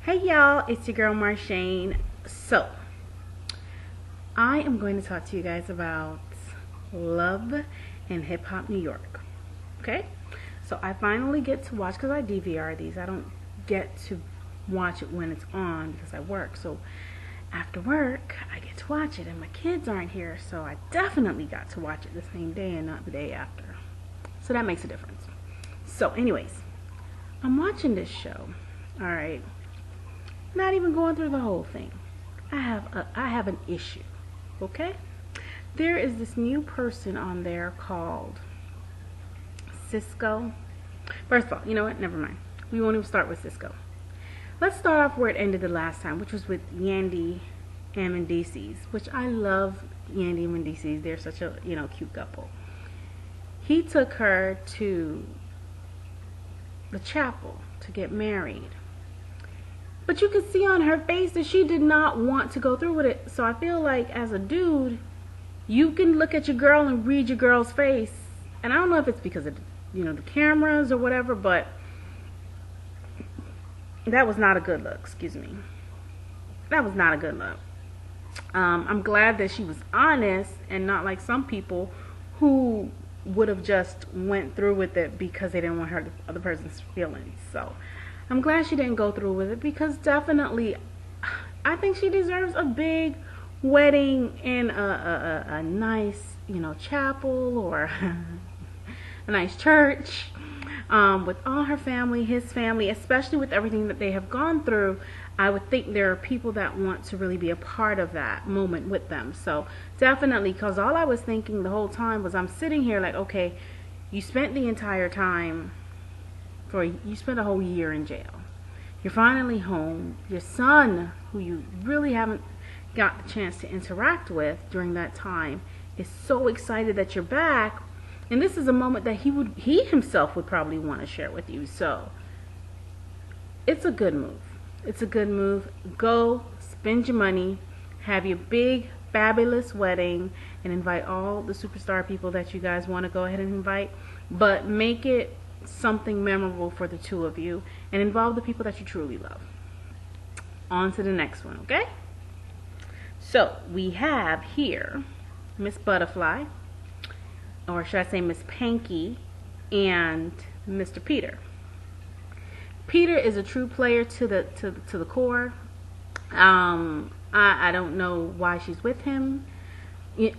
Hey y'all, it's your girl Marshane. So, I am going to talk to you guys about Love and Hip Hop New York. Okay? So I finally get to watch, because I DVR these. I don't get to watch it when it's on because I work. So after work, I get to watch it, and my kids aren't here, so I definitely got to watch it the same day and not the day after. So that makes a difference. So anyways, I'm watching this show. Alright. Not even going through the whole thing. I have an issue. Okay? There is this new person on there called Cisco. First of all, you know what? Never mind. We won't even start with Cisco. Let's start off where it ended the last time, which was with Yandy and Mendeecees, which I love Yandy and Mendeecees. They're such a, cute couple. He took her to the chapel to get married. But you could see on her face that she did not want to go through with it. So I feel like as a dude, you can look at your girl and read your girl's face. And I don't know if it's because of, the cameras or whatever, but that was not a good look. Excuse me. That was not a good look. I'm glad that she was honest and not like some people who would have just went through with it because they didn't want to hurt the other person's feelings. So I'm glad she didn't go through with it, because definitely I think she deserves a big wedding in a nice, chapel or a nice church, with all her family, his family, especially with everything that they have gone through. I would think there are people that want to really be a part of that moment with them. So definitely, because all I was thinking the whole time was, I'm sitting here like, okay, you spent the entire time, you spent a whole year in jail. You're finally home. Your son, who you really haven't got the chance to interact with during that time, is so excited that you're back. And this is a moment that he himself would probably want to share with you. So it's a good move. It's a good move. Go spend your money, have your big fabulous wedding, and invite all the superstar people that you guys want to go ahead and invite. But make it something memorable for the two of you, and involve the people that you truly love. On to the next one, okay? So we have here Miss Buddafly, or should I say Miss Panky, and Mr. Peter. Peter is a true player to the core. I don't know why she's with him.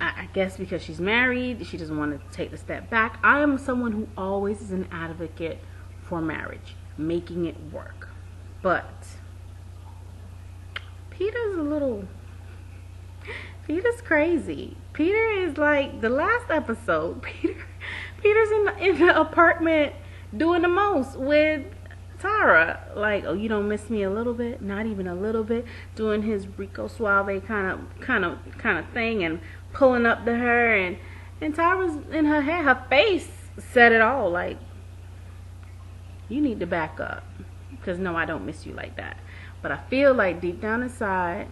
I guess because she's married, she doesn't want to take the step back. I am someone who always is an advocate for marriage, making it work. But Peter's crazy. Peter is like, the last episode, Peter's in the apartment doing the most with Tara. Like, oh, you don't miss me a little bit? Not even a little bit. Doing his Rico Suave kind of thing, and pulling up to her, and Tara's in her head, her face said it all. Like, you need to back up, because no, I don't miss you like that. But I feel like deep down inside,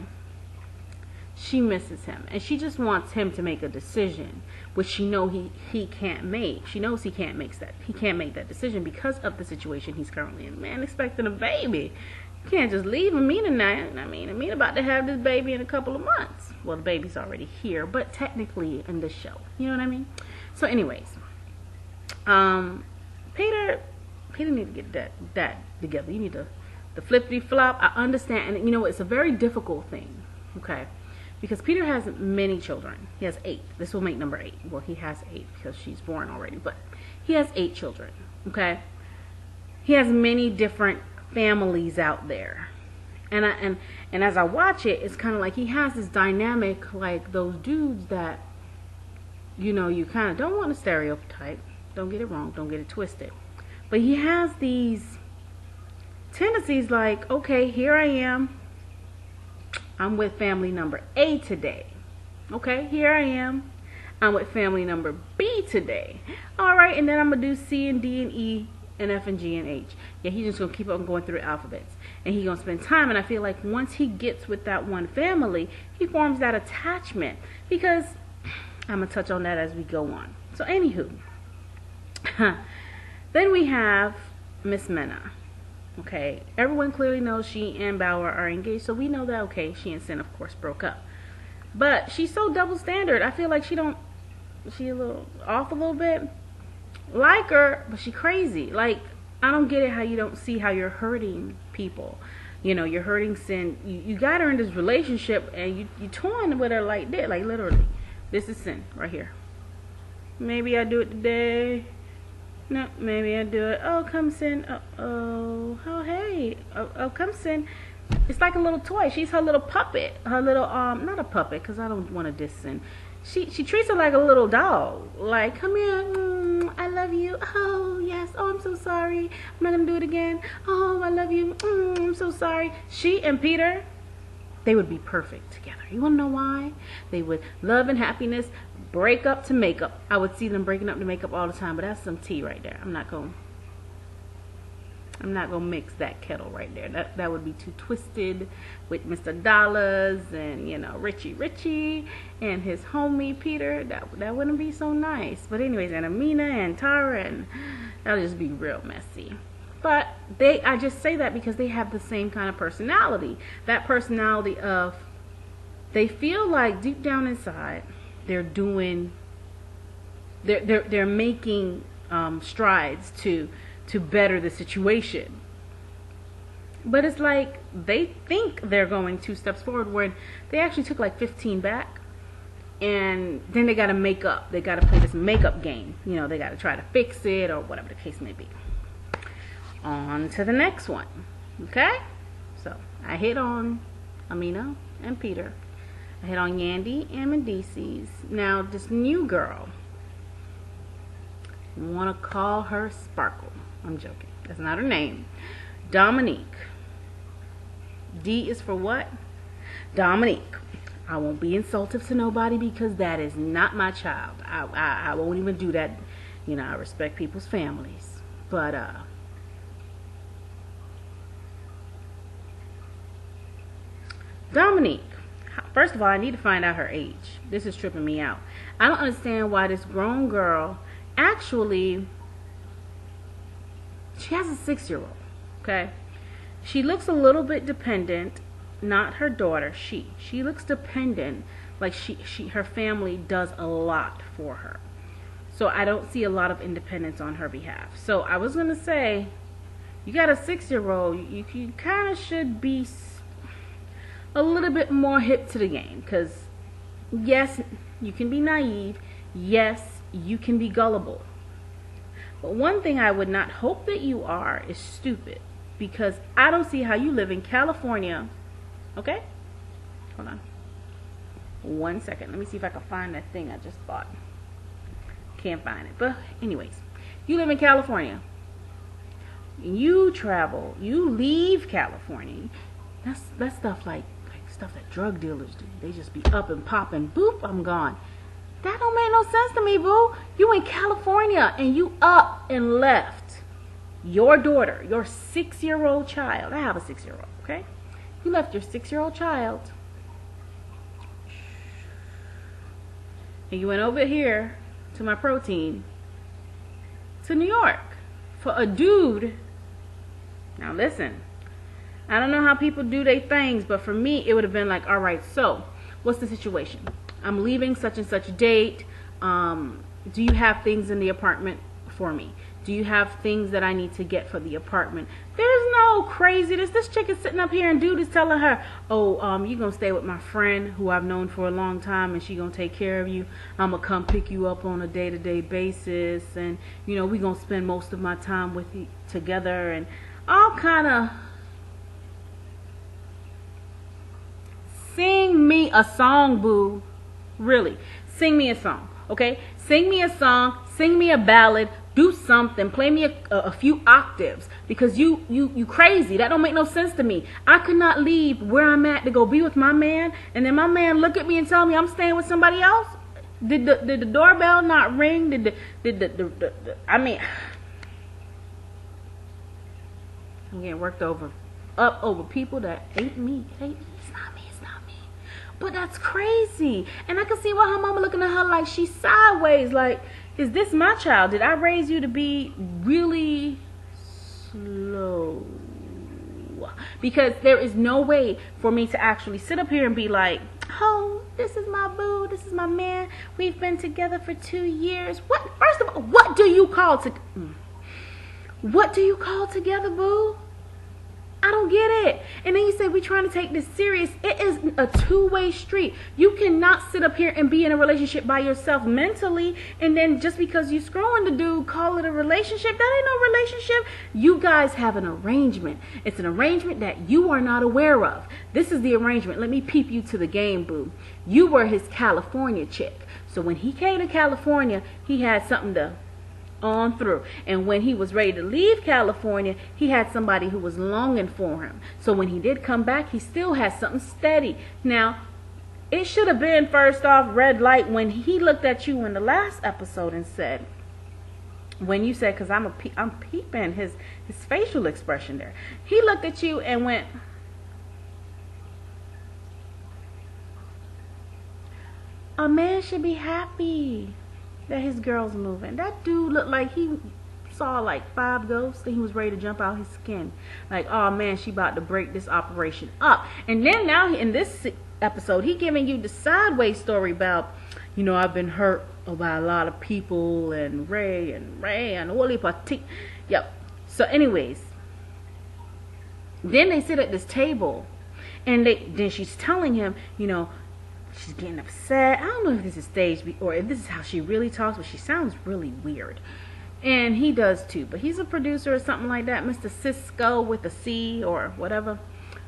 she misses him, and she just wants him to make a decision, which she know he can't make. She knows he can't make that decision because of the situation he's currently in. Man, expecting a baby. You can't just leave Amina now. I mean, Amina about to have this baby in a couple of months. Well, the baby's already here, but technically in the show. You know what I mean? So anyways, Peter need to get that together. You need the flippity-flop. I understand, and it's a very difficult thing, okay? Because Peter has many children. He has 8. This will make number 8. Well, he has 8 because she's born already, but he has 8 children, okay? He has many different families out there. And as I watch it, it's kind of like he has this dynamic, like those dudes that, you kind of don't want to stereotype. Don't get it wrong. Don't get it twisted. But he has these tendencies like, okay, here I am. I'm with family number A today. Okay, here I am. I'm with family number B today. All right, and then I'm going to do C and D and E and F and G and H. Yeah, he's just going to keep on going through alphabets. And he's going to spend time. And I feel like once he gets with that one family, he forms that attachment. Because I'm going to touch on that as we go on. So, anywho. Then we have Miss Mena. Okay, everyone clearly knows she and Bauer are engaged, so we know that, okay, she and Cyn, of course, broke up. But she's so double standard. I feel like she a little off a little bit. Like her, but she crazy. Like, I don't get it how you don't see how you're hurting people. You know, you're hurting Cyn. You got her in this relationship, and you toying with her like that. Like, literally. This is Cyn right here. Maybe I do it today. No, maybe I do it. Oh, come Cyn. Oh, hey. Oh, come Cyn. It's like a little toy. She's her little puppet. Her little, not a puppet, because I don't want to diss Cyn. She treats her like a little dog. Like, come here. I love you. Oh, yes. Oh, I'm so sorry. I'm not going to do it again. Oh, I love you. I'm so sorry. She and Peter, they would be perfect together. You want to know why? They would love and happiness, break up to make up. I would see them breaking up to make up all the time, but that's some tea right there. I'm not gonna mix that kettle right there. That would be too twisted with Mr. Dollars and, you know, Richie and his homie Peter. That wouldn't be so nice. But anyways, and Amina and Tara, and that'll just be real messy. But I just say that because they have the same kind of personality. That personality of, they feel like deep down inside they're making strides to better the situation. But it's like they think they're going 2 steps forward when they actually took like 15 back. And then they got to make up. They got to play this makeup game. You know, they got to try to fix it or whatever the case may be. On to the next one. Okay? So, I hit on Amina and Peter. I hit on Yandy and Mendeecees. Now, this new girl, I want to call her Sparkle. I'm joking. That's not her name. Dominique. D is for what? Dominique. I won't be insultive to nobody because that is not my child. I won't even do that. You know, I respect people's families. But, Dominique. First of all, I need to find out her age. This is tripping me out. I don't understand why this grown girl, actually, she has a 6-year-old, okay? She looks a little bit dependent, not her daughter, she looks dependent, like her family does a lot for her. So I don't see a lot of independence on her behalf. So I was going to say, you got a 6-year-old, you kind of should be a little bit more hip to the game, because yes, you can be naive, yes, you can be gullible, but one thing I would not hope that you are is stupid, because I don't see how you live in California. Okay, hold on 1 second, let me see if I can find that thing I just bought. Can't find it, but anyways, you live in California, you travel, you leave California, that's stuff like stuff that drug dealers do. They just be up and popping, boop, I'm gone. That don't make no sense to me, boo. You in California and you up and left your daughter, your 6-year-old child. I have a 6-year-old, okay? You left your 6-year-old child and you went over here to my protein to New York for a dude. Now listen, I don't know how people do their things, but for me, it would have been like, all right, so what's the situation? I'm leaving such and such date. Do you have things in the apartment for me? Do you have things that I need to get for the apartment? There's no craziness. This chick is sitting up here and dude is telling her, oh, you're going to stay with my friend who I've known for a long time and she going to take care of you. I'm going to come pick you up on a day-to-day basis. And, you know, we're going to spend most of my time with you together and all kind of... Sing me a song, boo. Really. Sing me a song, okay? Sing me a song. Sing me a ballad. Do something. Play me a few octaves. Because you crazy. That don't make no sense to me. I could not leave where I'm at to go be with my man. And then my man look at me and tell me I'm staying with somebody else? Did the doorbell not ring? I mean... I'm getting worked over people that ain't me. It's not me. But that's crazy. And I can see why her mama looking at her like she's sideways. Like, is this my child? Did I raise you to be really slow? Because there is no way for me to actually sit up here and be like, oh, this is my boo, this is my man, we've been together for 2 years. What? First of all, what do you call together, boo? I don't get it. And then you say we're trying to take this serious. It is a two-way street. You cannot sit up here and be in a relationship by yourself mentally, and then just because you screwing the dude, call it a relationship. That ain't no relationship. You guys have an arrangement. It's an arrangement that you are not aware of. This is the arrangement. Let me peep you to the game, boo. You were his California chick. So when he came to California, he had something to on through, and when he was ready to leave California, he had somebody who was longing for him. So when he did come back, he still has something steady. Now, it should have been first off red light when he looked at you in the last episode and said, when you said, because I'm peeping his facial expression there, he looked at you and went, a man should be happy that his girl's moving. That dude looked like he saw like 5 ghosts and he was ready to jump out his skin. Like, oh man, she about to break this operation up. And then now in this episode, he giving you the sideways story about, you know, I've been hurt by a lot of people and Ray and Wally Patik. Yep. So anyways, then they sit at this table and then she's telling him, you know, she's getting upset. I don't know if this is staged or if this is how she really talks, but she sounds really weird. And he does too. But he's a producer or something like that. Mr. Cisco with a C or whatever.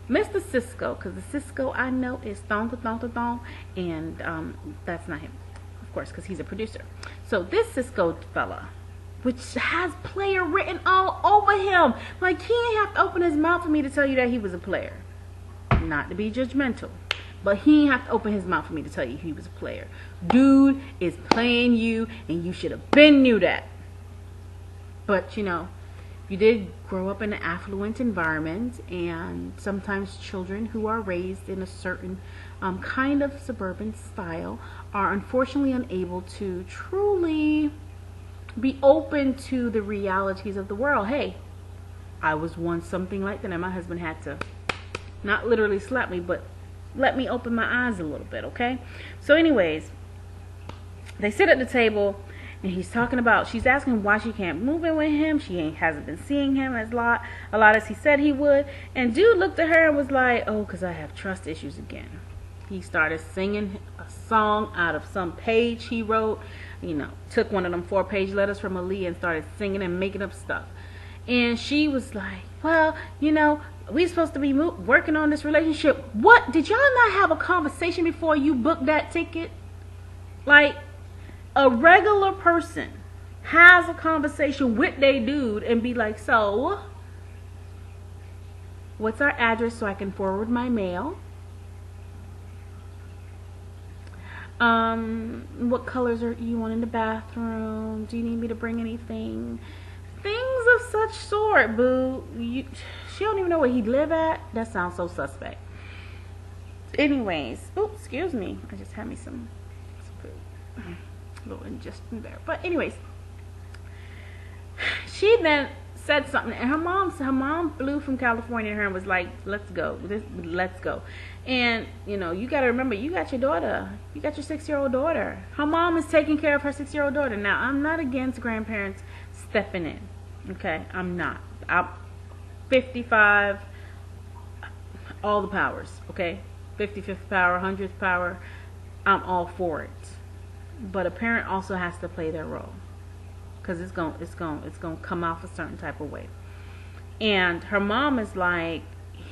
Mr. Cisco, because the Cisco I know is thong. And that's not him, of course, because he's a producer. So this Cisco fella, which has player written all over him. Like, he didn't have to open his mouth for me to tell you that he was a player. Not to be judgmental, but he didn't have to open his mouth for me to tell you he was a player. Dude is playing you, and you should have been knew that. But, you know, you did grow up in an affluent environment, and sometimes children who are raised in a certain kind of suburban style are unfortunately unable to truly be open to the realities of the world. Hey, I was once something like that, and my husband had to not literally slap me, but let me open my eyes a little bit, okay? So anyways, they sit at the table, and he's talking about, she's asking him why she can't move in with him. She hasn't been seeing him a lot as he said he would. And dude looked at her and was like, oh, because I have trust issues again. He started singing a song out of some page he wrote. You know, took one of them 4-page letters from Ali and started singing and making up stuff. And she was like, well, you know, we're supposed to be working on this relationship. What? Did y'all not have a conversation before you booked that ticket? Like, a regular person has a conversation with they dude and be like, so, what's our address so I can forward my mail? What colors are you want in the bathroom? Do you need me to bring anything? Things of such sort, boo. She don't even know where he'd live at. That sounds so suspect. Anyways, oops, excuse me. I just had me some food. A little ingestion there. But anyways, she then said something, and her mom flew from California to her and was like, let's go. Let's go. And, you know, you got to remember, you got your daughter. You got your 6-year-old daughter. Her mom is taking care of her 6-year-old daughter. Now, I'm not against grandparents stepping in. Okay? I'm not. I'm 55, all the powers. Okay? 55th power, 100th power. I'm all for it. But a parent also has to play their role, because it's gonna come off a certain type of way. And her mom is like,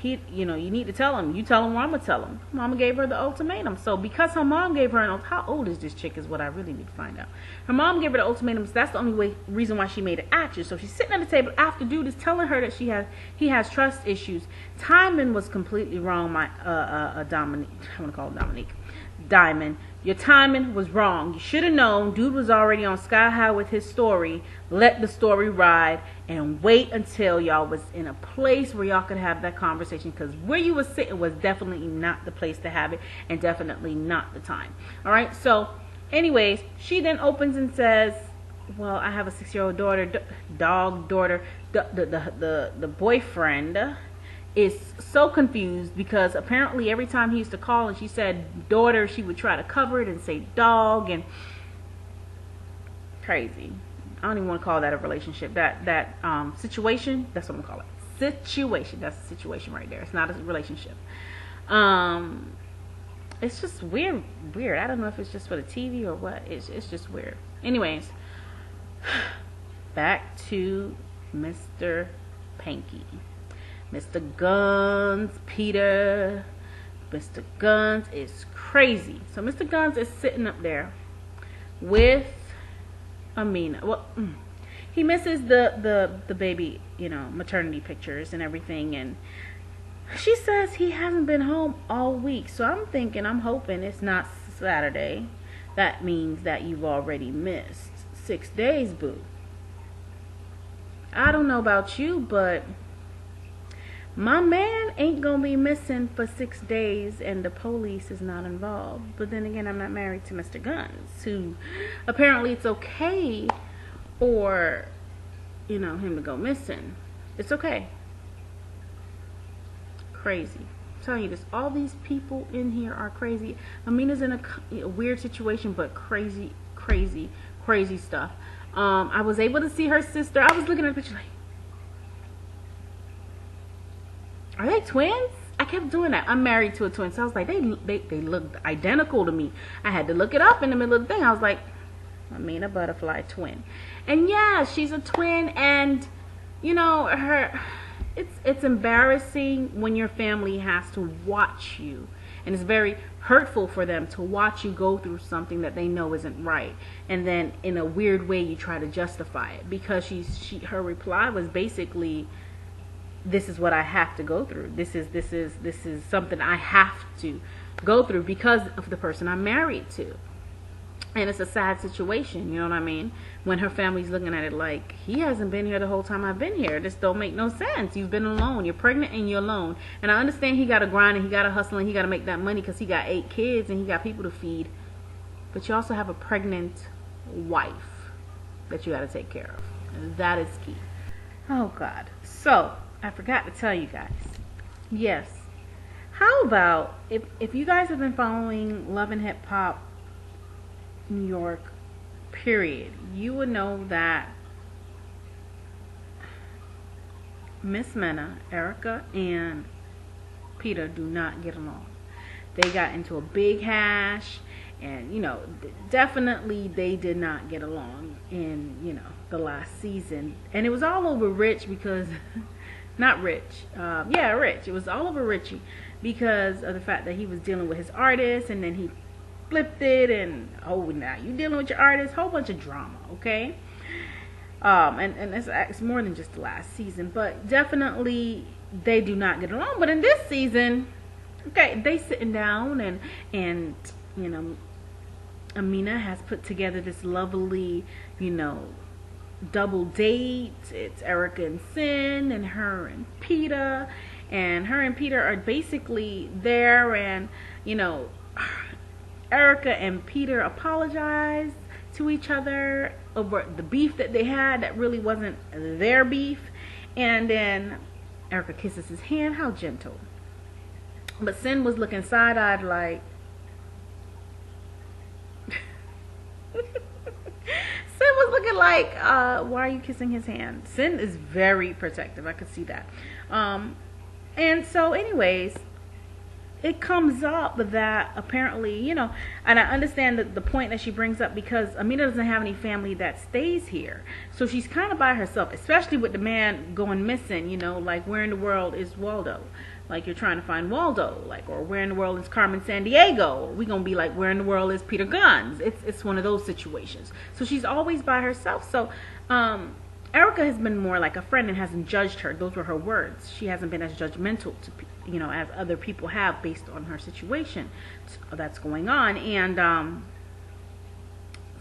you know, you need to tell him. You tell him, or I'm gonna tell him. Mama gave her the ultimatum. So because her mom gave her an how old is this chick is what I really need to find out. Her mom gave her the ultimatum. So that's the only reason why she made an action. So she's sitting at the table after dude is telling her that he has trust issues. Timing was completely wrong. Dominique, I want to call him Dominique. Diamond, your timing was wrong. You should have known. Dude was already on sky high with his story. Let the story ride and wait until y'all was in a place where y'all could have that conversation, because where you was sitting was definitely not the place to have it, and definitely not the time. All right. So anyways, she then opens and says, well, I have a 6-year-old daughter, the boyfriend is so confused because apparently every time he used to call and she said daughter, she would try to cover it and say dog, and crazy. I don't even want to call that a relationship. That situation, that's what I'm gonna call it. Situation. That's a situation right there. It's not a relationship. It's just weird. I don't know if it's just for the TV or what. It's just weird. Anyways, back to Mr. Panky. Mr. Gunz, Peter. Mr. Gunz is crazy. So Mr. Gunz is sitting up there with Amina. Well, he misses the baby, maternity pictures and everything, and she says he hasn't been home all week. So I'm hoping it's not Saturday. That means that you've already missed 6 days, boo. I don't know about you, but my man ain't gonna be missing for 6 days and the police is not involved. But then again, I'm not married to Mr. Gunz, who apparently it's okay for, him to go missing. It's okay. Crazy. I'm telling you this, all these people in here are crazy. Amina's in a weird situation, but crazy stuff. I was able to see her sister. I was looking at the picture like, are they twins? I kept doing that. I'm married to a twin, so I was like, they looked identical to me. I had to look it up in the middle of the thing. I was like, Amina Buddafly twin, and yeah, she's a twin, and it's embarrassing when your family has to watch you, and it's very hurtful for them to watch you go through something that they know isn't right, and then in a weird way you try to justify it, because her reply was basically, this is what I have to go through. This is something I have to go through because of the person I'm married to. And it's a sad situation, you know what I mean? When her family's looking at it like, he hasn't been here the whole time I've been here. This don't make no sense. You've been alone. You're pregnant and you're alone. And I understand he got to grind and he got to hustle and he got to make that money because he got 8 kids and he got people to feed. But you also have a pregnant wife that you got to take care of. And that is key. Oh, God. So, I forgot to tell you guys. Yes. How about, if you guys have been following Love and Hip Hop New York, period, you would know that Miss Mena, Erica, and Peter do not get along. They got into a big hash, and definitely they did not get along in the last season. And it was all over Rich because not Rich, Rich. It was all over Richie because of the fact that he was dealing with his artist, and then he flipped it, and now you dealing with your artist, whole bunch of drama, okay? And it's more than just the last season, but definitely they do not get along. But in this season, okay, they sitting down, and Amina has put together this lovely, double date. It's Erica and Cyn, and her and Peter, and her and Peter are basically there, and Erica and Peter apologize to each other over the beef that they had that really wasn't their beef. And then Erica kisses his hand. How gentle. But Cyn was looking side-eyed like... Cyn was looking like, why are you kissing his hand? Cyn is very protective. I could see that. And so anyways, it comes up that apparently, and I understand the point that she brings up, because Amina doesn't have any family that stays here. So she's kind of by herself, especially with the man going missing, like, where in the world is Waldo? Like, you're trying to find Waldo, like, or where in the world is Carmen Sandiego? We're going to be like, where in the world is Peter Gunz? It's one of those situations. So she's always by herself. So, Erica has been more like a friend and hasn't judged her. Those were her words. She hasn't been as judgmental to as other people have based on her situation that's going on. And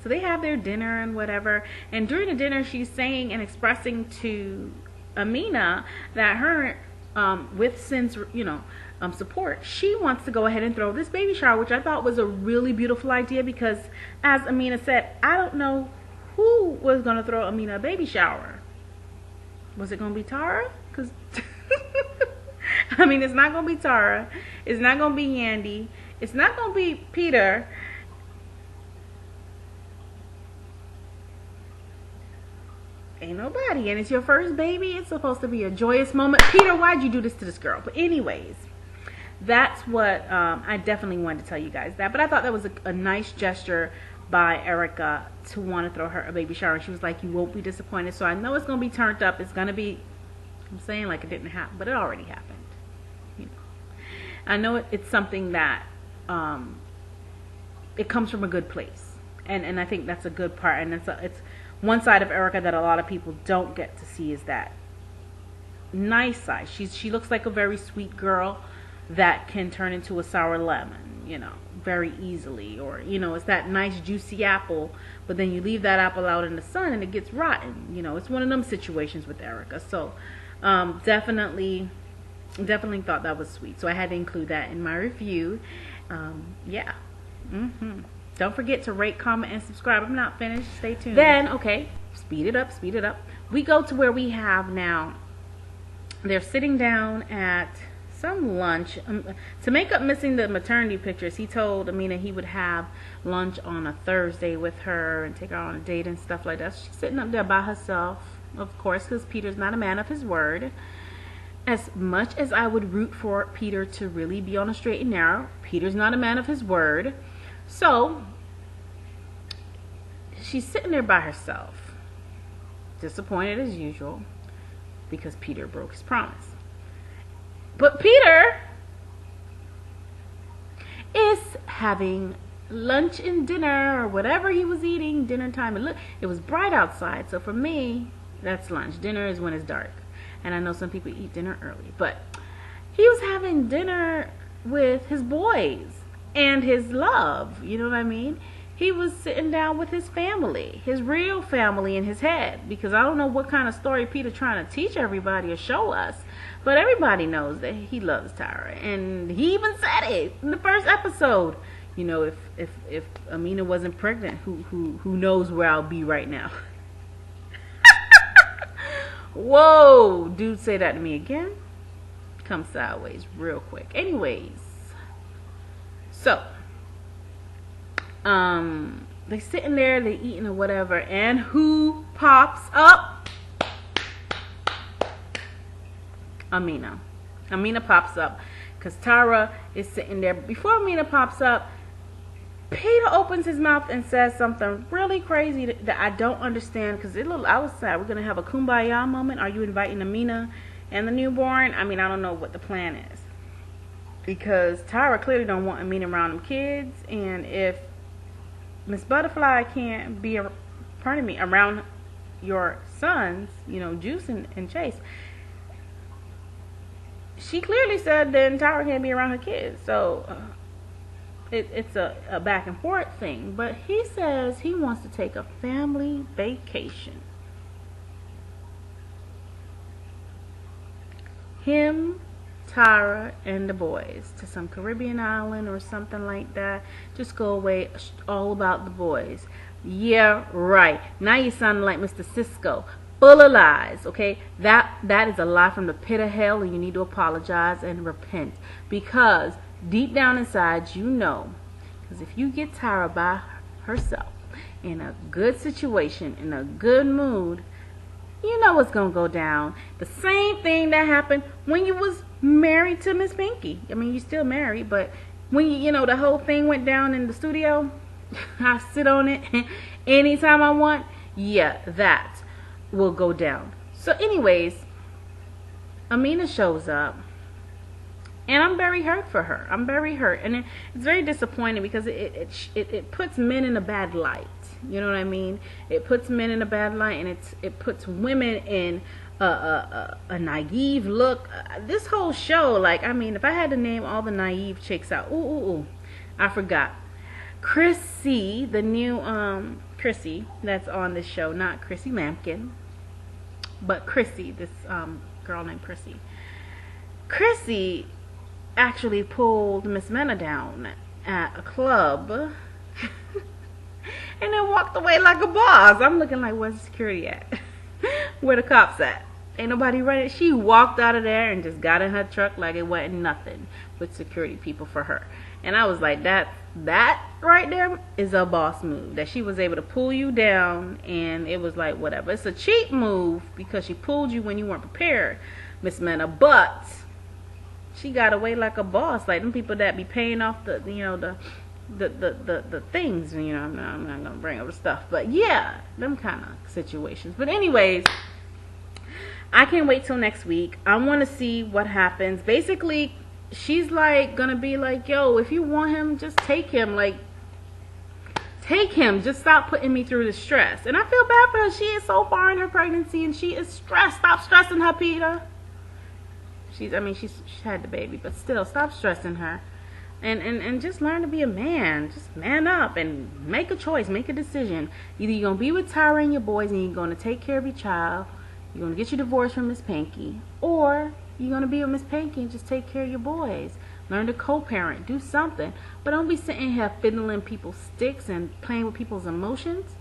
so they have their dinner and whatever. And during the dinner, she's saying and expressing to Amina that her, with Cyn's, support, she wants to go ahead and throw this baby shower, which I thought was a really beautiful idea, because as Amina said, I don't know who was going to throw Amina a baby shower. Was it going to be Tara? Because I mean, it's not going to be Tara. It's not going to be Yandy. It's not going to be Peter. Ain't nobody. And it's your first baby. It's supposed to be a joyous moment. Peter, why'd you do this to this girl? But anyways, that's what I definitely wanted to tell you guys that. But I thought that was a nice gesture by Erica to want to throw her a baby shower. She was like, you won't be disappointed. So I know it's going to be turned up. It's going to be, I'm saying like it didn't happen, but it already happened. You know, I know it's something that it comes from a good place. And I think that's a good part. And it's one side of Erica that a lot of people don't get to see, is that nice side. She looks like a very sweet girl that can turn into a sour lemon, you know, very easily. Or, you know, it's that nice juicy apple, but then you leave that apple out in the sun and it gets rotten. You know, it's one of them situations with Erica. So definitely thought that was sweet. So I had to include that in my review. Yeah. Don't forget to rate, comment, and subscribe. I'm not finished. Stay tuned. Then, okay, speed it up. We go to where we have now. They're sitting down at some lunch. To make up missing the maternity pictures, he told Amina he would have lunch on a Thursday with her and take her on a date and stuff like that. She's sitting up there by herself, of course, because Peter's not a man of his word. As much as I would root for Peter to really be on a straight and narrow, Peter's not a man of his word. So she's sitting there by herself, disappointed as usual because Peter broke his promise. But Peter is having lunch and dinner, or whatever he was eating, dinner time. And look, it was bright outside, so for me, that's lunch. Dinner is when it's dark. And I know some people eat dinner early, but he was having dinner with his boys and his love, you know what I mean? He was sitting down with his family, his real family in his head, because I don't know what kind of story Peter trying to teach everybody or show us, but everybody knows that he loves Tara, and he even said it in the first episode. You know, if Amina wasn't pregnant, who knows where I'll be right now? Whoa, dude, say that to me again? Come sideways real quick. Anyways. So, they sitting there, they eating or whatever, and who pops up? Amina. Amina pops up, because Tara is sitting there. Before Amina pops up, Peter opens his mouth and says something really crazy that I don't understand, because I was sad. We're going to have a kumbaya moment. Are you inviting Amina and the newborn? I mean, I don't know what the plan is. Because Tara clearly don't want Amina around them kids, and if Miss Buddafly can't be, around your sons, you know, Juice and Chase, she clearly said then Tara can't be around her kids. So it's a back and forth thing. But he says he wants to take a family vacation. Him, Tara, and the boys to some Caribbean island or something like that. Just go away, all about the boys. Yeah, right. Now you sounding like Mr. Cisco. Full of lies, okay? That is a lie from the pit of hell, and you need to apologize and repent. Because deep down inside, you know, because if you get Tara by herself in a good situation, in a good mood, you know what's going to go down. The same thing that happened when you was married to Miss Pinky. I mean, you still married, but when you know, the whole thing went down in the studio, I sit on it anytime I want. Yeah, that will go down. So anyways, Amina shows up, and I'm very hurt for her. I'm very hurt, and it's very disappointing because it puts men in a bad light. You know what I mean? It puts men in a bad light, and it puts women in a naive look. This whole show, like, I mean, if I had to name all the naive chicks out, I forgot. Chrissy, the new Chrissy that's on this show, not Chrissy Lampkin, but Chrissy, this girl named Chrissy. Chrissy actually pulled Miss Mena down at a club and then walked away like a boss. I'm looking like, where's the security at? Where the cops at? Ain't nobody running. She walked out of there and just got in her truck like it wasn't nothing with security people for her. And I was like, that right there is a boss move. That she was able to pull you down, and it was like, whatever. It's a cheap move because she pulled you when you weren't prepared, Miss Mena. But she got away like a boss. Like them people that be paying off the things. You know, I'm not gonna bring up the stuff, but yeah, them kind of situations. But anyways, I can't wait till next week. I want to see what happens. Basically, she's like gonna be like, yo, if you want him, just take him. Like, take him. Just stop putting me through the stress. And I feel bad for her. She is so far in her pregnancy and she is stressed. Stop stressing her, Peter. She's had the baby, but still, stop stressing her. And just learn to be a man. Just man up and make a choice. Make a decision. Either you're going to be with Tyra and your boys and you're going to take care of your child. You're going to get your divorce from Miss Pinky. Or you're going to be with Miss Pinky and just take care of your boys. Learn to co-parent. Do something. But don't be sitting here fiddling people's sticks and playing with people's emotions.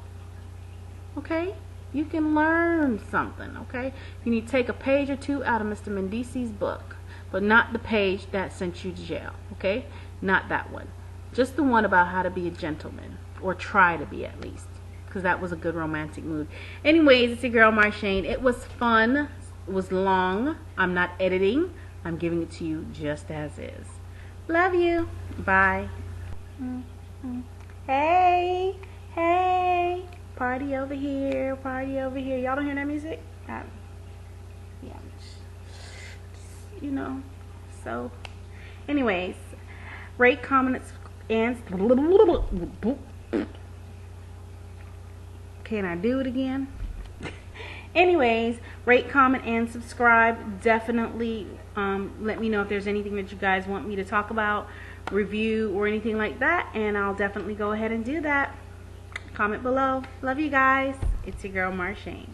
Okay? You can learn something, okay? You need to take a page or two out of Mr. Mendeecees' book. But not the page that sent you to jail, okay? Not that one. Just the one about how to be a gentleman. Or try to be, at least. Because that was a good romantic mood. Anyways, it's your girl, Marshane. It was fun. It was long. I'm not editing. I'm giving it to you just as is. Love you. Bye. Hey. Hey. Party over here. Party over here. Y'all don't hear that music? Yeah. You know. So, anyways. Rate, comment, and... Can I do it again? Anyways, rate, comment, and subscribe. Definitely let me know if there's anything that you guys want me to talk about, review, or anything like that, and I'll definitely go ahead and do that. Comment below. Love you guys. It's your girl, Marshane.